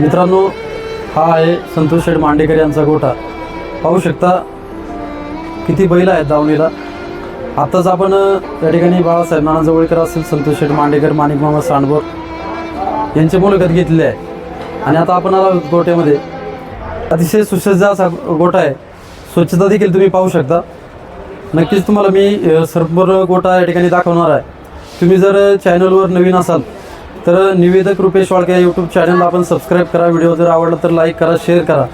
मित्रांनो, हा आहे संतोष शेठ मांडेकर यांचा गोठा. पाहू शकता किती बैल आहेत दावणीला. आत्ताच आपण या ठिकाणी बाळासाहेब नाना जवळकर असेल, संतोष शेठ मांडेकर, माणिक मामा सांडभोर यांची मुलाखत घेतली आहे. आणि आता आपण आलो गोठ्यामध्ये. अतिशय सुसज्ज असा गोठा आहे. स्वच्छता देखील तुम्ही पाहू शकता. नक्कीच तुम्हाला मी संपूर्ण गोठा या ठिकाणी दाखवणार आहे. तुम्ही जर चॅनलवर नवीन असाल तर निवेदक रुपेश वाळके या यूट्यूब चॅनलला आपण सबस्क्राईब करा. व्हिडिओ जर आवडला तर लाईक करा, शेअर करा.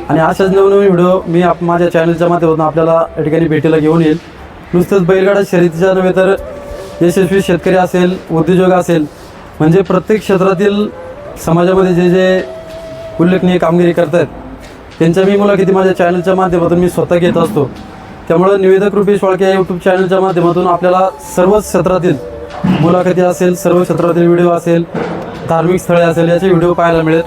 आणि अशाच नवनवीन व्हिडिओ मी माझ्या चॅनलच्या माध्यमातून आपल्याला या ठिकाणी भेटीला घेऊन येईल. नुसतंच बैलगाडा शर्यतीच्या नव्हे तर यशस्वी शेतकरी असेल, उद्योजक असेल, म्हणजे प्रत्येक क्षेत्रातील समाजामध्ये जे जे उल्लेखनीय कामगिरी करत आहेत त्यांच्या मी मुलाखती माझ्या चॅनलच्या माध्यमातून मी स्वतः घेत असतो. त्यामुळे निवेदक रुपेश वाळके या यूट्यूब चॅनलच्या माध्यमातून आपल्याला सर्वच क्षेत्रातील मुलाखती असेल, सर्व क्षेत्रातील व्हिडिओ असेल, धार्मिक स्थळे असेल, याचे व्हिडिओ पाहायला मिळेल.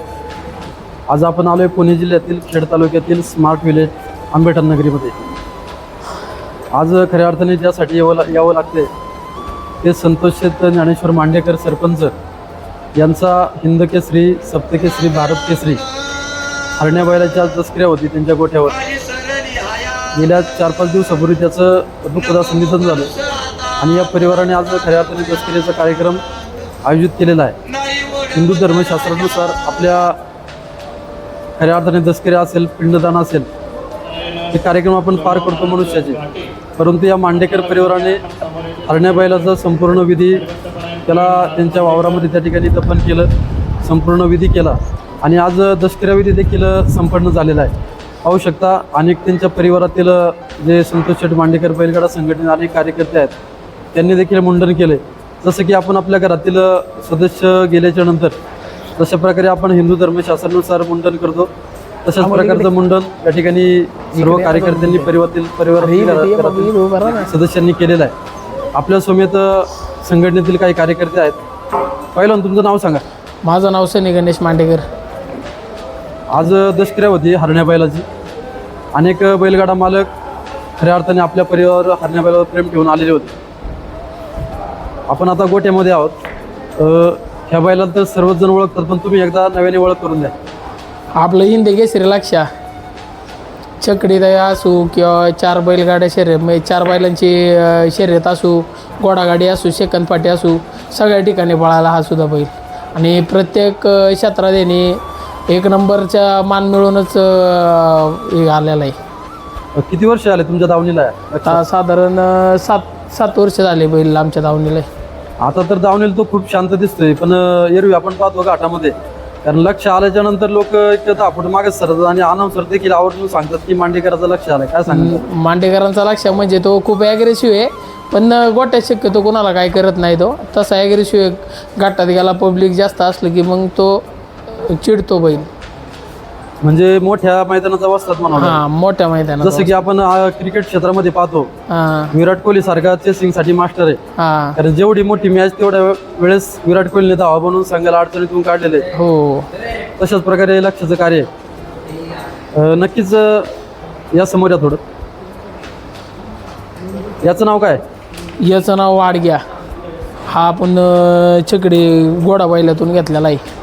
आज आपण आलो आहे पुणे जिल्ह्यातील खेड तालुक्यातील स्मार्ट विलेज आंबेठण नगरीमध्ये. आज खऱ्या अर्थाने ज्यासाठी यावं लागते ते संतोष शेठ ज्ञानेश्वर मांडेकर सरपंच यांचा हिंद केसरी, सप्त केसरी, भारत केसरी हरण्या बैलाची आज दसक्रिया होती त्यांच्या गोठ्यावर. गेल्या 4-5 दिवसापूर्वी त्याचं दुःखदायक निधन झालं आणि या परिवाराने आज खऱ्या अर्थाने दसक्रियेचा कार्यक्रम आयोजित केलेला आहे. हिंदू धर्मशास्त्रानुसार आपल्या खऱ्या अर्थाने दसक्रिया असेल, पिंडदान असेल, हे कार्यक्रम आपण पार करतो मनुष्याचे. परंतु या मांडेकर परिवाराने हरण्या बैलाचा संपूर्ण विधी त्याला त्यांच्या वावरामध्ये त्या ठिकाणी दफन केलं, संपूर्ण विधी केला आणि आज दसक्रिया विधी देखील संपन्न झालेला आहे. पाहू शकता अनेक त्यांच्या परिवारातील जे संतोष शेठ मांडेकर बैलगाडा संघटनेचे अनेक कार्यकर्ते आहेत त्यांनी देखील मुंडन केले. जसं की आपण आपल्या घरातील सदस्य गेल्याच्या नंतर जशा प्रकारे आपण हिंदू धर्मशास्त्रानुसार मुंडन करतो तशाच प्रकारचं मुंडन या ठिकाणी सर्व कार्यकर्त्यांनी परिवारातील सदस्यांनी केलेलं आहे. आपल्या समेत संघटनेतील काही कार्यकर्ते आहेत. पहिलं तुमचं नाव सांगा. माझं नाव सनी गणेश मांडेकर. आज दसक्रिया होती हरण्या बैलाची. अनेक बैलगाडा मालक खऱ्या अर्थाने आपल्या परिवार हरण्या बैलावर प्रेम ठेवून आलेले होते. आपण आता गोठ्यामध्ये आहोत. ह्या बैलाला तर सर्वच जण ओळखतात, पण तुम्ही एकदा नव्याने ओळख करून द्या. आपलं हिंद केसरी लक्षा चकडी दया असू किंवा 4 बैलगाड्या शर्यत, म्हणजे 4 बैलांची शर्यत असू, घोडागाडी असू, सेकंदपाटी असू, सगळ्या ठिकाणी पळायला हा सुद्धा बैल. आणि प्रत्येक क्षेत्रात यांनी 1 नंबरचा मान मिळूनच आलेला आहे. किती वर्ष आले तुमच्या दावणीला? आता साधारण 7 वर्ष झाले बैल आमच्या दावणीला आहे. आता तर दावणीला तो खूप शांत दिसतोय, पण एरवी आपण पाहतो घाटामध्ये, कारण लक्ष आल्याच्या नंतर लोक एक 10 फूट मागेच सरतात आणि अनाउन्सर देखील आवर्जून सांगतात की मांडेकराचं लक्ष आलं. काय सांगतात? मांडेकरांचा लक्ष म्हणजे तो खूप ॲग्रेसिव्ह आहे, पण गोट्यात शक्यतो कोणाला काय करत नाही. तो तसा ॲग्रेसिव्ह आहे. घाटात गेला पब्लिक जास्त असलं की मग तो चिडतो बैल. म्हणजे मोठ्या मैदानाचा वस्तात म्हणा. हां, मोठ्या मैदानात. जसं की आपण क्रिकेट क्षेत्रामध्ये पाहतो, हां विराट कोहली सारखा चेसिंगसाठी मास्टर आहे. हां कारण जेवढी मोठी मॅच तेवढ्या वेळेस विराट कोहलीने धावा बनवून संघाला अडचणीतून काढलेले. हो, तशाच प्रकारे लक्षाचं कार्य नक्कीच. या समोर या थोडं. याचं नाव काय? याचं नाव वाडग्या. हा आपण चकडी घोडा बैलातून घेतलेला आहे.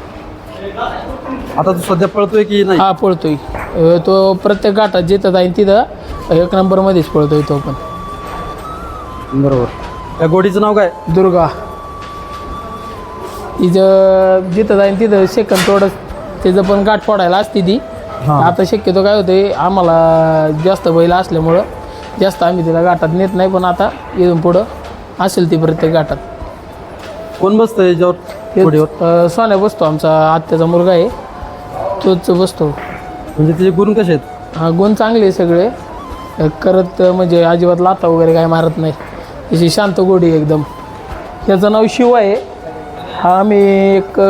आता तो सध्या पळतोय की नाही? हा, पळतोय. तो प्रत्येक घाटात जिथं जाईन तिथं 1 नंबरमध्येच पळतोय तो पण. बरोबर. या गोडीचं नाव काय? दुर्गा. तिचं जिथं जाईन तिथं सेकंद थोडं तिचं पण गाठ फोडायला असते ती. आता शक्यतो काय होते, आम्हाला जास्त बैल असल्यामुळं जास्त आम्ही तिला गाठात नेत नाही, पण आता इथून पुढं असेल ती प्रत्येक गाठात. कोण बसतं याच्यावर? सोन्या बसतो, आमचा आत्याचा मुलगा आहे तोच बसतो. म्हणजे त्याचे गुण कसे आहेत? हा, गुण चांगले आहे सगळे. करत म्हणजे अजिबात लाथा वगैरे काय मारत नाही. त्याची शांत गोडी एकदम. याचं नाव शिव आहे. हा आम्ही एक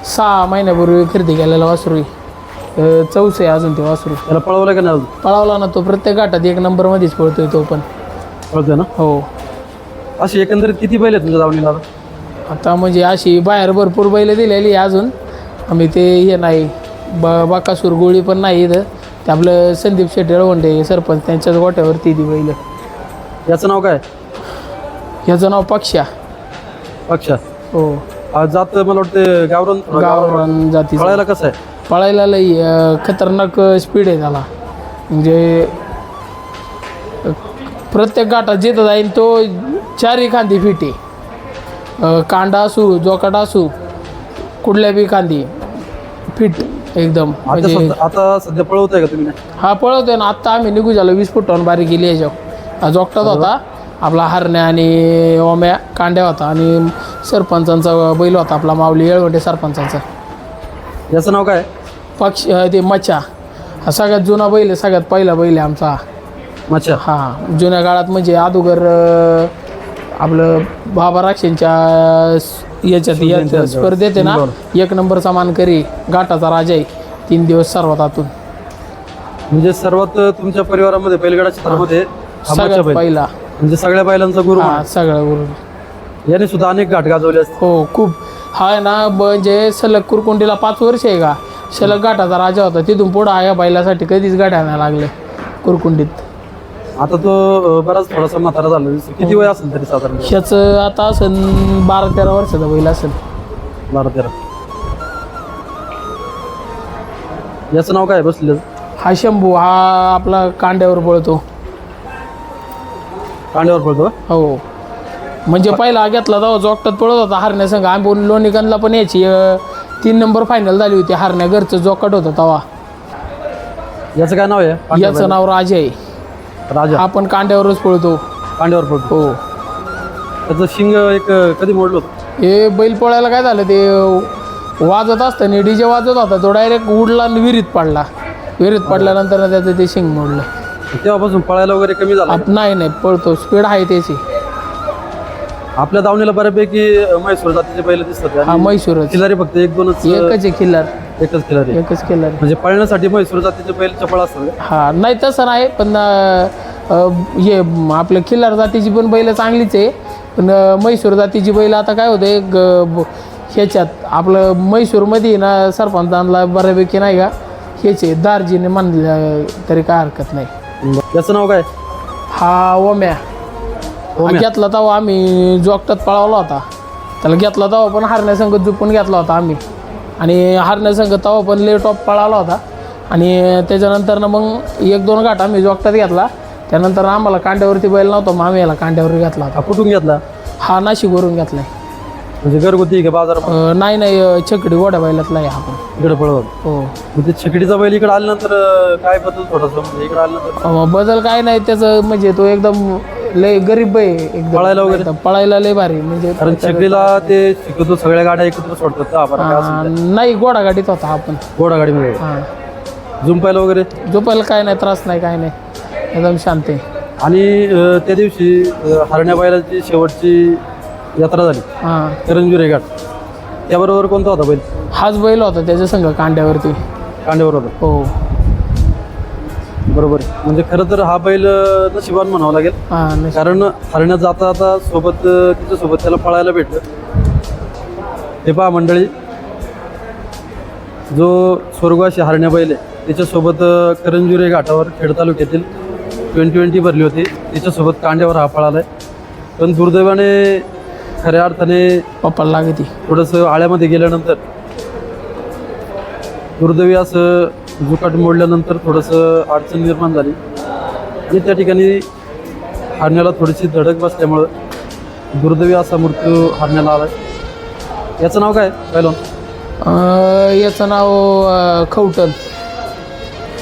6 महिन्यापूर्वी खरेदी केलेला वासरू आहे. चौस आहे अजून ते वासरू. त्याला पळवलं का नाही? पळावला ना तो. प्रत्येक गाठात 1 नंबरमध्येच पळतोय तो पण. पळतोय ना? हो. अशी एकंदरीत किती बैल आहेत तुमच्या दावणीला? आता म्हणजे अशी बाहेर भरपूर बैल दिलेली अजून. आम्ही ते हे नाही बाकासूर गोळी पण नाही इथं. ते आपलं संदीप शेठ येळवंडे सरपंच त्यांच्याच गोट्यावरती ती बैल. याचं नाव काय? याचं नाव पक्षा. पक्षा. हो. जात मला वाटतं गावरान गावरान जातीचा पळायला कसं आहे? पळायला लई खतरनाक स्पीड आहे त्याला. म्हणजे प्रत्येक गाठात जिथं जाईल तो चारही खांदी फिट आहे. कांडा असू जोकाटा असू कुठल्या बी खांदी फिट एकदम. म्हणजे आता सध्या पळवताय का तुम्ही? हा पळवतोय ना. आत्ता आम्ही निघू झालो 20 फुटावरून बारी गेली याच्यावर. जोगटात होता आपला हरण्या आणि ओम्या कांड्या होता आणि सरपंचांचा बैल होता आपला माऊली येळवंडे सरपंचांचा. याचं नाव काय? पक्ष ते मच्छा. हा सगळ्यात जुना बैल आहे, सगळ्यात पहिला बैल आहे आमचा. मच्छा. हां जुन्या काळात म्हणजे अगोदर आपलं बाबा राक्षेंच्या याच्यात स्पर्धेत आहे ना 1 नंबरचा मानकरी घाटाचा राजा आहे. 3 दिवस सर्वात आतून. म्हणजे सर्वात तुमच्या परिवारामध्ये बैलगाडा क्षेत्रामध्ये सगळ्यात पहिला. म्हणजे सगळ्या बैलांचा गुरु. हा सगळं बरोबर. याने सुद्धा अनेक घाट गाजवले असते. हो खूप. हा आहे ना म्हणजे सलग कुरकुंडीला 5 वर्ष आहे का सलग घाटाचा राजा होता. तिथून पुढं ह्या बैलासाठी कधीच गाड्या नाही लागले कुरकुंडीत. आता तो बराच थोडासा म्हातारा झाला. किती वय असेल तरी साधारण? ह्याचं आता असेल 12-13 वर्षाचा बैल असेल. 12-13. याचं नाव काय बसलेलं? हा शंभू. हा आपला कांड्यावर पळतो. कांड्यावर पळतो? हो. म्हणजे पहिला घेतला तेव्हा जोगटात पळत होता हरण्या संघ. आम्ही लोणीगंजला पण यायची 3 नंबर फायनल झाली होती. हरण्या घरचं जोगट होतं तेव्हा. याचं काय नाव आहे? याचं नाव राजा आहे. राजा. आपण कांड्यावरच पळतो. कांड्यावर पळतो. हो. त्याचं शिंग एक कधी मोडलं होतं? हे बैल पळायला काय झालं ते वाजत असताना डीजे वाजत होता तो डायरेक्ट उडला आणि विहिरीत पडला. विहिरीत पडल्यानंतर त्याचं ते शिंग मोडलं. तेव्हापासून पळायला वगैरे कमी झाला? नाही पळतो. स्पीड आहे त्याची. आपल्या दावणीला बऱ्यापैकी म्हैसूर जातीचे बैल दिसतात. हा म्हैसूरच. खिलारी फक्त 1-2च? एकच आहे किल्लर. एकच खिलारी. एकच किल्लर. म्हणजे पळण्यासाठी म्हैसूर जातीचे बैल चपळ असतात? हा नाही तसं नाही पण हे आपलं खिल्लार जातीची पण बैल चांगलीच आहे. पण म्हैसूर जातीची बैल आता काय होतं ह्याच्यात आपलं म्हैसूरमध्ये ना सरपंचांना बऱ्यापैकी नाही का ह्याचे दार्जिने मानलं तरी काय हरकत नाही. त्याचं नाव काय? हा ओम्या. घेतला तेव्हा आम्ही जोगटात पळवला होता. त्याला घेतला तेव्हा पण हरण्यासंग झुपून घेतला होता आम्ही. आणि हरण्यासंग तेव्हा पण ले टॉप पळाला होता. आणि त्याच्यानंतर ना मग 1-2 घाट आम्ही जोगटात घेतला. त्यानंतर आम्हाला कांड्यावरती बैल नव्हता मग आम्ही याला कांड्यावर घेतला होता. कुठून घेतला? हा नाशिकवरून घेतलाय. म्हणजे घरगुती का बाजार? नाही छकडी गोड्या बैलातला आहे आपण. इकडे पळवत? हो. म्हणजे छकडीचा बैल इकडे आल्यानंतर काय बदल थोडासा? म्हणजे इकडे आल्यानंतर बदल काय नाही त्याचं. म्हणजे तो एकदम लय गरीब आहे एकदम. पळायला वगैरे? पळायला लय भारी. म्हणजे कारण छकडीला ते शिकवतो सगळ्या गाड्या एकत्र सोडतात का? नाही घोडागाडीत होता आपण. घोडागाडीमध्ये? हां. झुंपायला वगैरे? झोपायला काय नाही त्रास नाही काय नाही एकदम शांत आहे. आणि त्या दिवशी हरण्या बैलाची शेवटची यात्रा झाली हां करंजुरे घाट. त्याबरोबर कोणता होता बैल? हाच बैल होता त्याच्या संग कांड्यावरती. कांड्यावर होता? हो. बरोबर. म्हणजे खरं तर हा बैल नशिबान म्हणावं लागेल. हां कारण हरण्यात जाता जाता सोबत तिच्यासोबत त्याला पळायला भेटलं. हे पहा मंडळी, जो स्वर्गवासी हरण्या बैल आहे त्याच्यासोबत करंजुरे घाटावर खेड तालुक्यातील 2020 भरली होती. त्याच्यासोबत कांड्यावर हा पळाला आहे. पण दुर्दैवाने खऱ्या अर्थाने पप्पाला लागती थोडंसं आळ्यामध्ये गेल्यानंतर दुर्दैवी असं जुकाट मोडल्यानंतर थोडंसं अडचण निर्माण झाली. आणि त्या ठिकाणी हरण्याला थोडीशी धडक बसल्यामुळं दुर्दैवी असा मृत्यू हरण्याला आला. याचं नाव काय पहिलं? याचं नाव खवटण.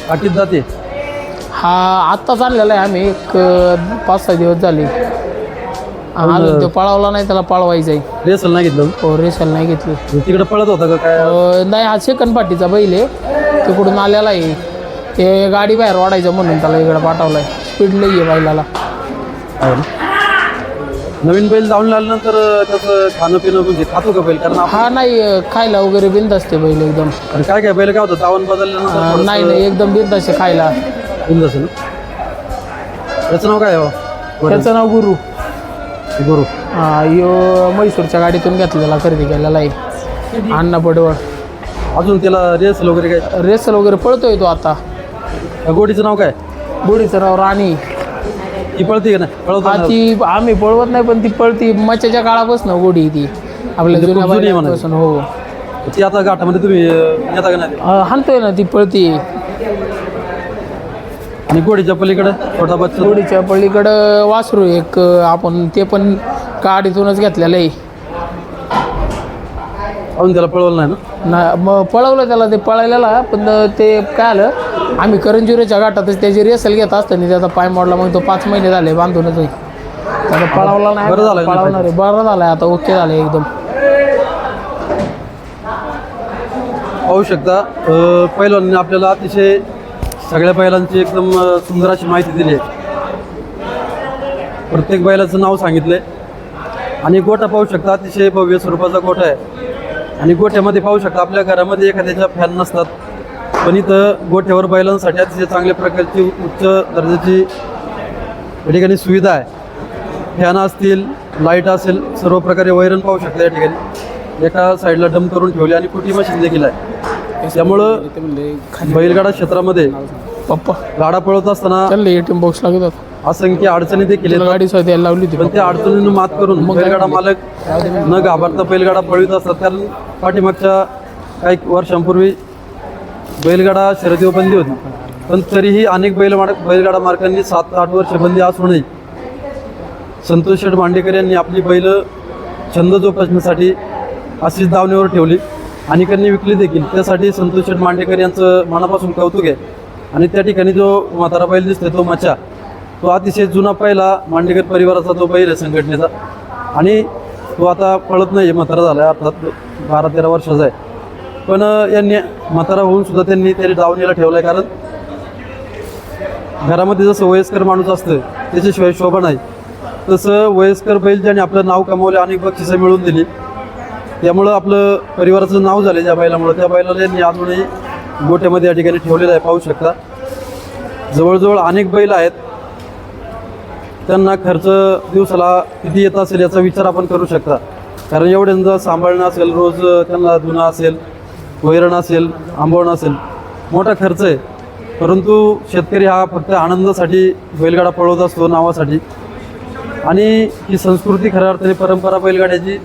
काठीत जाते? हा आत्ताच आणलेला आहे आम्ही. एक 5-6 दिवस झाले. अजून तो पळवला नाही. त्याला पळवायचं आहे. रेसल नाही घेतलं? हो रेसल नाही घेतली. तिकडे पळत होता का काय? नाही हा सेकंड पार्टीचा बैल आहे. तिकडून आलेला आहे. ते गाडी बाहेर वाढायचं म्हणून त्याला इकडे पाठवलं आहे. स्पीड लई आहे बैलाला. नवीन बैल जाऊन आल्यानंतर त्याचं खाणं पिणं म्हणजे खातो का बैल? कारण हा नाही खायला वगैरे बिंद असते बैल एकदम. काय काय बैल काय होतं तावण बदलल्यानंतर? नाही एकदम बिंद असते खायला. बिंद असेल. त्याचं नाव काय? त्याचं नाव गुरु. गुरु. हा यो म्हैसूरच्या गाडीतून घेतलेला खरेदी केलेला आहे अण्णा पडवळ. अजून त्याला रेसल वगैरे काय? रेसल वगैरे पळतोय तो आता. गोडीचं नाव काय? गोडीचं नाव राणी. ती पळते का नाही? हा ती आम्ही पळवत नाही पण ती पळती. मच्छ्याच्या काळापासून गोडी ती. आपल्या म्हणजे जुन्या खूप जुनी आहे बैलांपासून. हो ती आता घाटामध्ये तुम्ही येता का नाही? हाणतोय ना ती पळती. आणि घोडीच्या पलीकडे छोटा बच्चा जोडीच्या पलीकडं वासरू एक आपण ते पण गाडीतूनच घेतलेलं आहे अजून त्याला पळवलं नाही ना? ना. मग पळवलं त्याला, ते पळायला पण ते काय आलं, आम्ही करंजुरीच्या घाटातच त्याची रेसल घेत असताना त्याचा पाय मोडला, मग तो 5 महिने झाले बांधूनच आहे. त्याला पळवला नाही, बरं झालं का नाही पळवणार आहे. बरं झालं आता, ओके झालं एकदम. पाहू शकता पहिल्यांदा आपल्याला अतिशय सगळ्या बैलांची एकदम सुंदर अशी माहिती दिली आहे. प्रत्येक बैलाचं नाव सांगितलंय आणि गोठा पाहू शकता अतिशय भव्य स्वरूपाचा गोठा आहे. आणि गोठ्यामध्ये पाहू शकता आपल्या घरामध्ये एखाद्याच्या फॅन नसतात, पण इथं गोठ्यावर बैलांसाठी अतिशय चांगल्या प्रकारची उच्च दर्जाची या ठिकाणी सुविधा आहे. फॅन असतील, लाईट असेल, सर्व प्रकारे वैरण पाहू शकता या ठिकाणी. एका साईडला डम करून ठेवली आणि कुटी मशीन देखील आहे. त्यामुळं बैलगाडा क्षेत्रामध्ये पप्पा गाडा पळवत असताना चालले ATM बॉक्स लागत होता, असंख्य अडचणी देखील येतात. गाडी स्वतः यायला लावली होती. पण त्या अडचणींना मात करून बैलगाडा मालक न घाबरता बैलगाडा पळवित असतात. कारण पाठीमागच्या काही वर्षांपूर्वी बैलगाडा शर्यतीवर बंदी होती, पण तरीही अनेक बैलगाडा मालकांनी 7-8 वर्ष बंदी असूनही संतोष शेठ मांडेकर यांनी आपली बैल छंद जोपासण्यासाठी अशीच दावणीवर ठेवली आणि त्यांनी विकली देखील. त्यासाठी संतोष शेठ मांडेकर यांचं मनापासून कौतुक आहे. आणि त्या ठिकाणी जो म्हातारा बैल दिसतोय तो मच्छा, तो अतिशय जुना पहिला मांडेकर परिवाराचा तो बैल आहे संघटनेचा. आणि तो आता पळत नाही, म्हातारा झाला आहे, अर्थात 12-13 वर्षाचा आहे. पण यांनी म्हातारा होऊन सुद्धा त्यांनी दावणीला ठेवलं आहे. कारण घरामध्ये जसं वयस्कर माणूस असतं त्याच्याशिवाय शोभा नाही, तसं वयस्कर बैल ज्याने आपलं नाव कमावले, अनेक बक्षिसं मिळवून दिली, त्यामुळं आपलं परिवाराचं नाव झालं ज्या बैलामुळं. त्या बैलाला यांनी अजूनही गोठ्यामध्ये या ठिकाणी ठेवलेलं आहे. पाहू शकता जवळजवळ अनेक बैल आहेत. त्यांना खर्च दिवसाला किती येत असेल याचा विचार आपण करू शकता. कारण एवढ्यांचं सांभाळणं असेल, रोज त्यांना धुणं असेल, वैरण असेल, आंबवणं असेल, मोठा खर्च आहे. परंतु शेतकरी हा फक्त आनंदासाठी बैलगाडा पळवत असतो, नावासाठी. आणि ही संस्कृती खऱ्या अर्थाने परंपरा बैलगाड्याची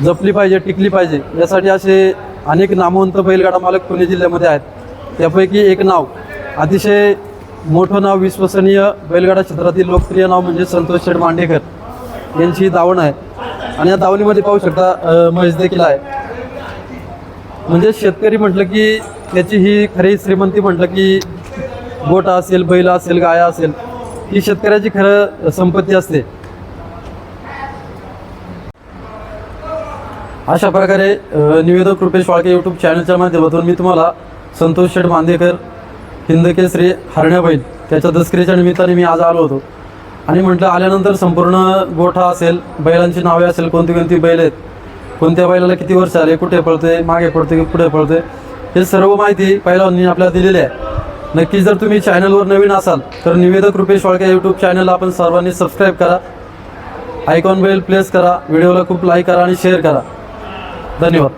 जपली पाहिजे, टिकली पाहिजे, यासाठी असे अनेक नामवंत बैलगाडा मालक पुणे जिल्ह्यामध्ये आहेत. त्यापैकी एक नाव, अतिशय मोठं नाव, विश्वसनीय बैलगाडा क्षेत्रातील लोकप्रिय नाव म्हणजे संतोष शेठ मांडेकर यांची दावण आहे. आणि या दावणीमध्ये पाहू शकता म्हैस देखील आहे. म्हणजे शेतकरी म्हटलं की त्याची ही खरी श्रीमंती म्हटलं की गोठा असेल, बैल असेल, गाया असेल, ही शेतकऱ्याची खरं संपत्ती असते. अशा प्रकारे निवेदक रुपेश वाळके यूट्यूब चॅनलच्या माध्यमातून मी तुम्हाला संतोष शेठ मांडेकर हिंदकेसरी हरण्या बैल त्याच्या दसकरीच्या निमित्ताने मी आज आलो होतो. आणि म्हटलं आल्यानंतर संपूर्ण गोठा असेल, बैलांची नावे असेल, कोणती कोणती बैल आहेत, कोणत्या बैलाला किती वर्ष आले, कुठे पळते, मागे पळते, पुढे पळते, हे सर्व माहिती पहिल्यांदा आपल्याला दिलेली आहे. नक्की जर तुम्ही चॅनलवर नवीन असाल तर निवेदक रुपेश वाळके यूट्यूब चॅनलला आपण सर्वांनी सबस्क्राईब करा, आयकॉन बेल प्रेस करा, व्हिडिओला खूप लाईक करा आणि शेअर करा. धन्यवाद.